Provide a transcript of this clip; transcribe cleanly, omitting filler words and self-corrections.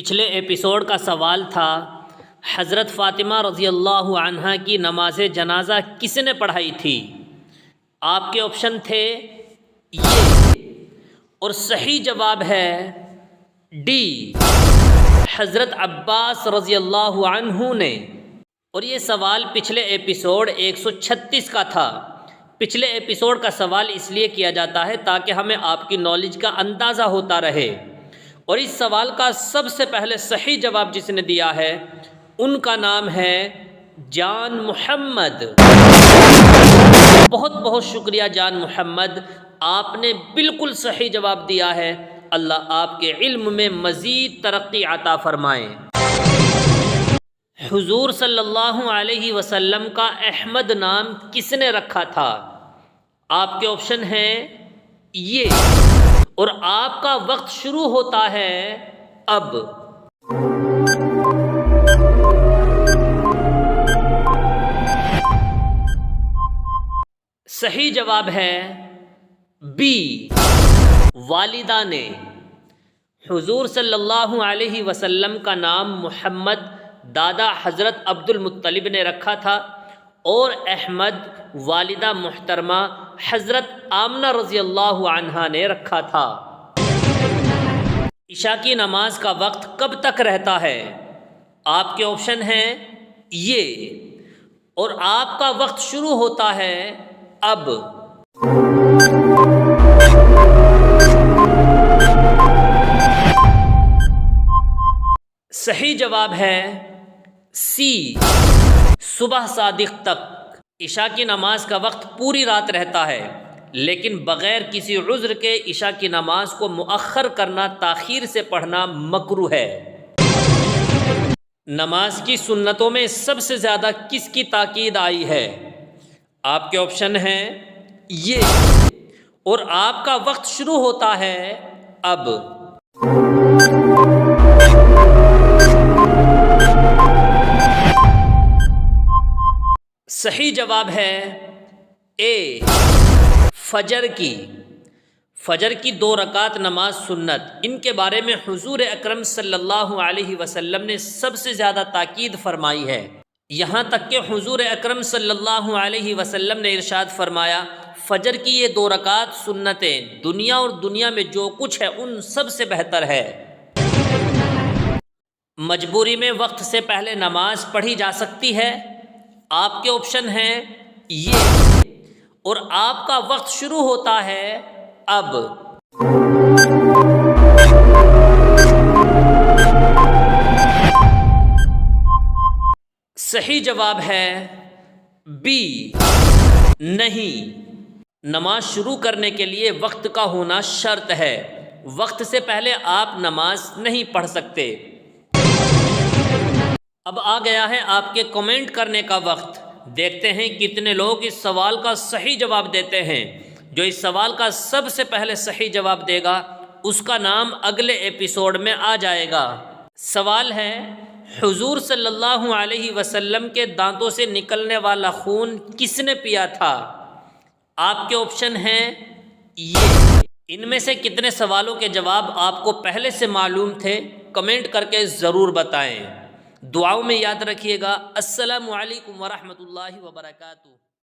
پچھلے ایپیسوڈ کا سوال تھا حضرت فاطمہ رضی اللہ عنہا کی نماز جنازہ کس نے پڑھائی تھی؟ آپ کے آپشن تھے یہ، اور صحیح جواب ہے ڈی، حضرت عباس رضی اللہ عنہ نے۔ اور یہ سوال پچھلے ایپیسوڈ 136 کا تھا۔ پچھلے ایپیسوڈ کا سوال اس لیے کیا جاتا ہے تاکہ ہمیں آپ کی نالج کا اندازہ ہوتا رہے، اور اس سوال کا سب سے پہلے صحیح جواب جس نے دیا ہے ان کا نام ہے جان محمد۔ بہت بہت شکریہ جان محمد، آپ نے بالکل صحیح جواب دیا ہے۔ اللہ آپ کے علم میں مزید ترقی عطا فرمائے۔ حضور صلی اللہ علیہ وسلم کا احمد نام کس نے رکھا تھا؟ آپ کے آپشن ہیں یہ، اور آپ کا وقت شروع ہوتا ہے اب۔ صحیح جواب ہے بی، والدہ نے۔ حضور صلی اللہ علیہ وسلم کا نام محمد دادا حضرت عبد المطلب نے رکھا تھا، اور احمد والدہ محترمہ حضرت آمنہ رضی اللہ عنہا نے رکھا تھا۔ عشاء کی نماز کا وقت کب تک رہتا ہے؟ آپ کے آپشن ہیں یہ، اور آپ کا وقت شروع ہوتا ہے اب۔ صحیح جواب ہے سی، صبح صادق تک۔ عشاء کی نماز کا وقت پوری رات رہتا ہے، لیکن بغیر کسی عذر کے عشاء کی نماز کو مؤخر کرنا، تاخیر سے پڑھنا مکروہ ہے۔ نماز کی سنتوں میں سب سے زیادہ کس کی تاکید آئی ہے؟ آپ کے آپشن ہیں یہ، اور آپ کا وقت شروع ہوتا ہے اب۔ صحیح جواب ہے اے، فجر کی۔ فجر کی 2 رکعت نماز سنت، ان کے بارے میں حضور اکرم صلی اللہ علیہ وسلم نے سب سے زیادہ تاکید فرمائی ہے، یہاں تک کہ حضور اکرم صلی اللہ علیہ وسلم نے ارشاد فرمایا فجر کی یہ 2 رکعت سنتیں دنیا اور دنیا میں جو کچھ ہے ان سب سے بہتر ہے۔ مجبوری میں وقت سے پہلے نماز پڑھی جا سکتی ہے؟ آپ کے آپشن ہیں یہ، اور آپ کا وقت شروع ہوتا ہے اب۔ صحیح جواب ہے بی، نہیں۔ نماز شروع کرنے کے لیے وقت کا ہونا شرط ہے، وقت سے پہلے آپ نماز نہیں پڑھ سکتے۔ اب آ گیا ہے آپ کے کمنٹ کرنے کا وقت۔ دیکھتے ہیں کتنے لوگ اس سوال کا صحیح جواب دیتے ہیں۔ جو اس سوال کا سب سے پہلے صحیح جواب دے گا اس کا نام اگلے ایپیسوڈ میں آ جائے گا۔ سوال ہے حضور صلی اللہ علیہ وسلم کے دانتوں سے نکلنے والا خون کس نے پیا تھا؟ آپ کے آپشن ہیں یہ۔ ان میں سے کتنے سوالوں کے جواب آپ کو پہلے سے معلوم تھے؟ کمنٹ کر کے ضرور بتائیں۔ دعاؤں میں یاد رکھیے گا۔ السلام علیکم ورحمۃ اللہ وبرکاتہ۔